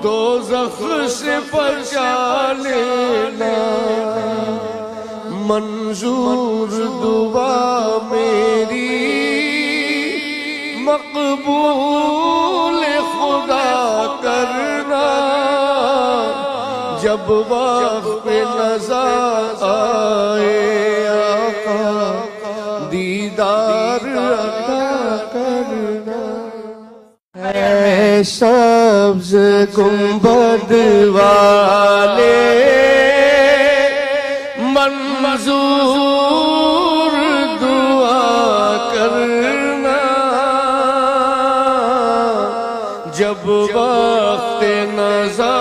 دوزخ سے بچا لینا، منظور دعا میری مقبول خدا کرنا، جب وقت نظر آئے آقا دیدار عطا کرنا۔ اے سبز گنبد والے منظور دعا کرنا، جب وقت نظر